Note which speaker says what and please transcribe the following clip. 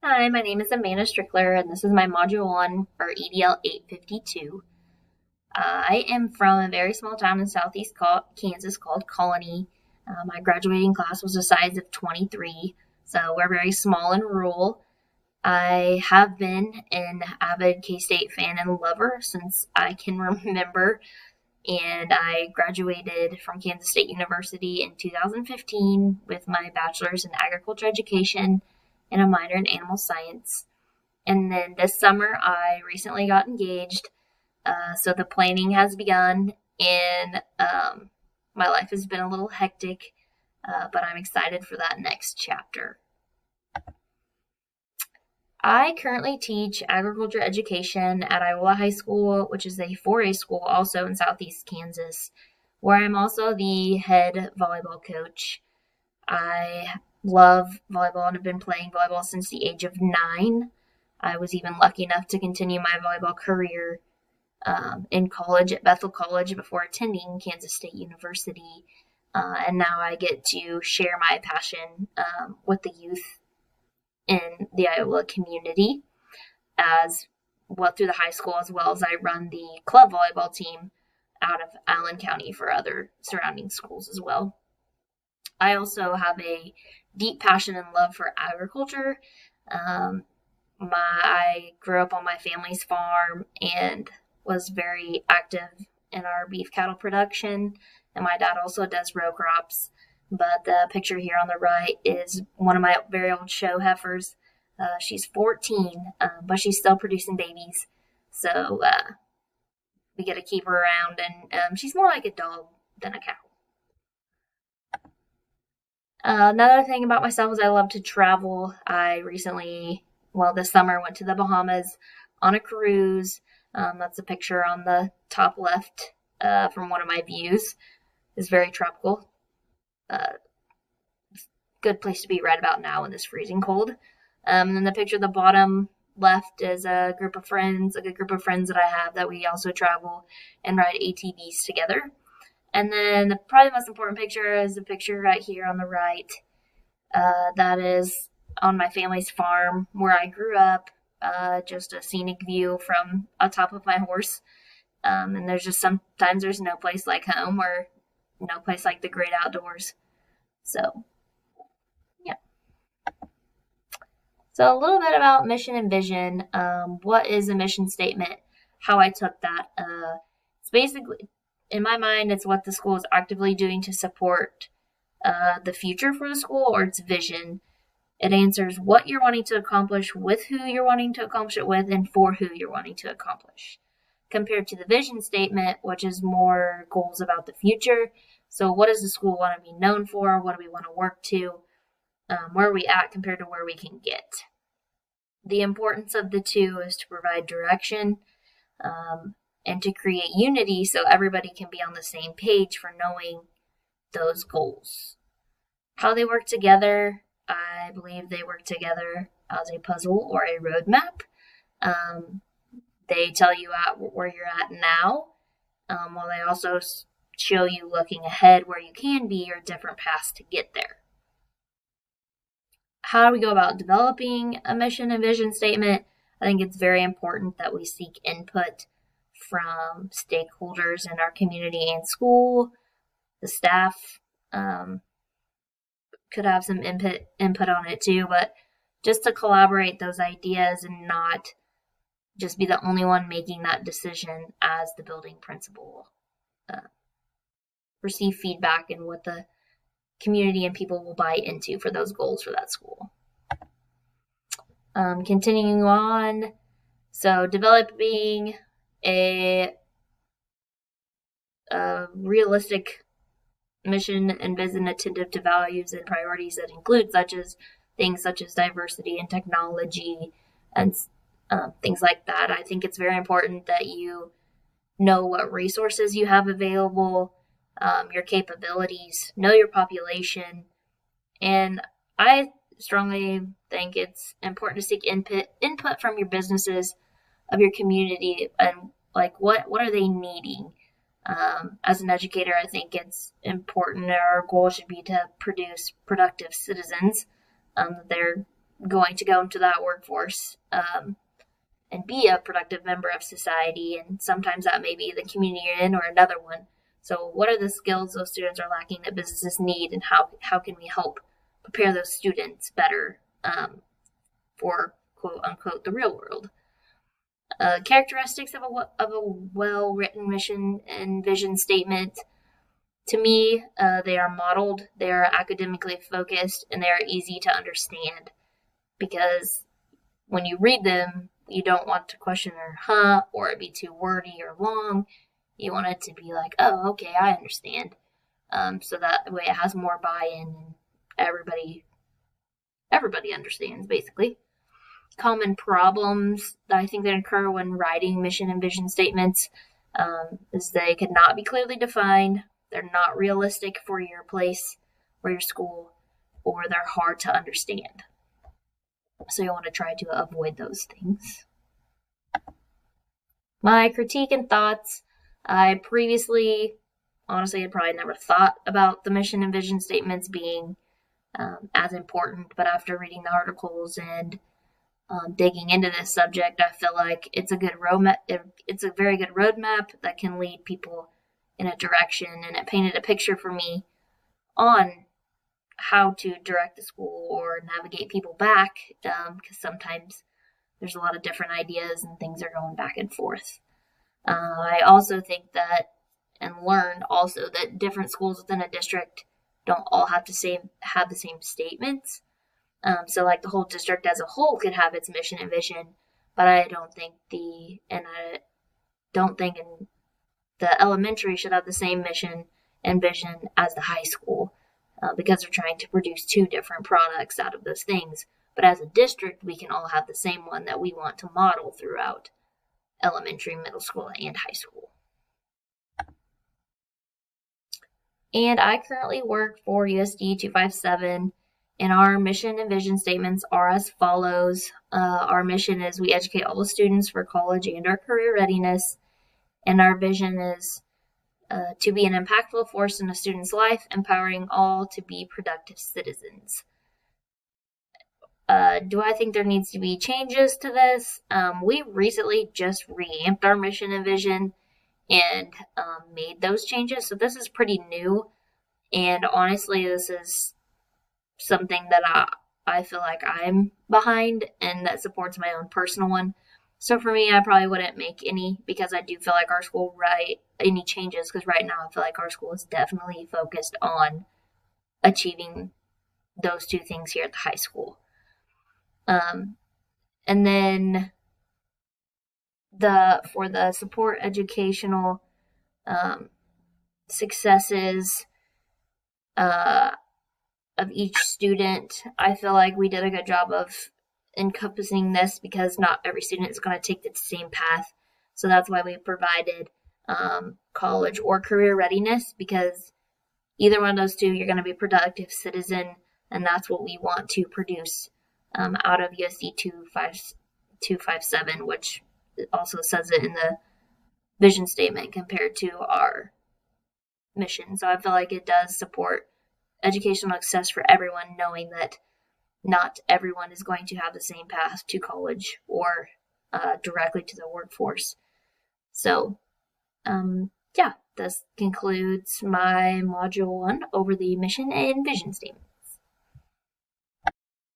Speaker 1: Hi, my name is Amanda Strickler, and this is my Module 1 for EDL 852. I am from a very small town in southeast Kansas called Colony. My graduating class was a size of 23, so we're very small and rural. I have been an avid K-State fan and lover since I can remember, and I graduated from Kansas State University in 2015 with my bachelor's in agriculture education and a minor in animal science. And then this summer, I recently got engaged. So the planning has begun, and my life has been a little hectic, but I'm excited for that next chapter. I currently teach agriculture education at Iowa High School, which is a 4A school also in southeast Kansas, where I'm also the head volleyball coach. I love volleyball and have been playing volleyball since the age of 9. I was even lucky enough to continue my volleyball career in college at Bethel College before attending Kansas State University. And now I get to share my passion with the youth in the Iowa community as well through the high school, as well as I run the club volleyball team out of Allen County for other surrounding schools as well. I also have a deep passion and love for agriculture. Um, I grew up on my family's farm and was very active in our beef cattle production. And my dad also does row crops. But the picture here on the right is one of my very old show heifers. She's 14, but she's still producing babies. So we get to keep her around, and she's more like a dog than a cow. Another thing about myself is I love to travel. I recently, well, this summer went to the Bahamas on a cruise. That's a picture on the top left from one of my views. It's very tropical. Uh, Good place to be right about now in this freezing cold. And then the picture at the bottom left is a group of friends, a good group of friends that I have that we also travel and ride ATVs together. And then probably the most important picture is the picture right here on the right. That is on my family's farm where I grew up. Just a scenic view from atop of my horse. And there's just sometimes there's no place like home or no place like the great outdoors. So, yeah. So, a little bit about mission and vision. What is a mission statement? How I took that. It's basically, in my mind, it's what the school is actively doing to support the future for the school or its vision. It answers what you're wanting to accomplish, with who you're wanting to accomplish it with, and for who you're wanting to accomplish. Compared to the vision statement, which is more goals about the future. So, what does the school want to be known for? What do we want to work to? Where are we at compared to where we can get? The importance of the two is to provide direction and to create unity so everybody can be on the same page for knowing those goals. How they work together, I believe they work together as a puzzle or a roadmap. They tell you where you're at now, while they also show you looking ahead where you can be or different paths to get there. How do we go about developing a mission and vision statement? I think it's very important that we seek input from stakeholders in our community and school. The staff could have some input on it too, but just to collaborate those ideas and not just be the only one making that decision as the building principal. Receive feedback and what the community and people will buy into for those goals for that school. Continuing on, so developing a realistic mission and vision attentive to values and priorities that include things such as diversity and technology and things like that. I think it's very important that you know what resources you have available, your capabilities, know your population, and I strongly think it's important to seek input from your businesses of your community and like what are they needing. As an educator, I think it's important. Our goal should be to produce productive citizens that going to go into that workforce and be a productive member of society. And sometimes that may be the community you're in or another one. So what are the skills those students are lacking that businesses need, and how can we help prepare those students better for quote unquote the real world? Characteristics of a well-written mission and vision statement. To me, they are modeled, they are academically focused, and they are easy to understand, because when you read them, you don't want to question or it be too wordy or long. You want it to be like, oh, okay, I understand. So that way it has more buy-in and everybody understands, basically. Common problems that I think that occur when writing mission and vision statements is they could not be clearly defined, they're not realistic for your place or your school, or they're hard to understand. So you want to try to avoid those things. My critique and thoughts. I previously, honestly, had probably never thought about the mission and vision statements being as important, but after reading the articles and digging into this subject, I feel like it's a good roadmap. It's a very good roadmap that can lead people in a direction, and it painted a picture for me on how to direct the school or navigate people back, because sometimes there's a lot of different ideas and things are going back and forth. I also think that, and learned also, that different schools within a district don't all have the same statements. So like the whole district as a whole could have its mission and vision, but I don't think the elementary should have the same mission and vision as the high school, because they're trying to produce two different products out of those things. But as a district, we can all have the same one that we want to model throughout elementary, middle school, and high school. And I currently work for USD 257, and our mission and vision statements are as follows. Our mission is we educate all the students for college and our career readiness, and our vision is to be an impactful force in a student's life, empowering all to be productive citizens. Do I think there needs to be changes to this? We recently just reamped our mission and vision and made those changes. So this is pretty new. And honestly, this is something that I feel like I'm behind and that supports my own personal one. So for me, I probably wouldn't make any, because I do feel like our school, any changes, because right now I feel like our school is definitely focused on achieving those two things here at the high school. And then for the support educational successes of each student, I feel like we did a good job of encompassing this, because not every student is going to take the same path. So that's why we provided college or career readiness, because either one of those two, you're going to be a productive citizen, and that's what we want to produce out of USD 257, which also says it in the vision statement compared to our mission. So I feel like it does support educational success for everyone, knowing that not everyone is going to have the same path to college or directly to the workforce. So, this concludes my Module 1 over the mission and vision statement.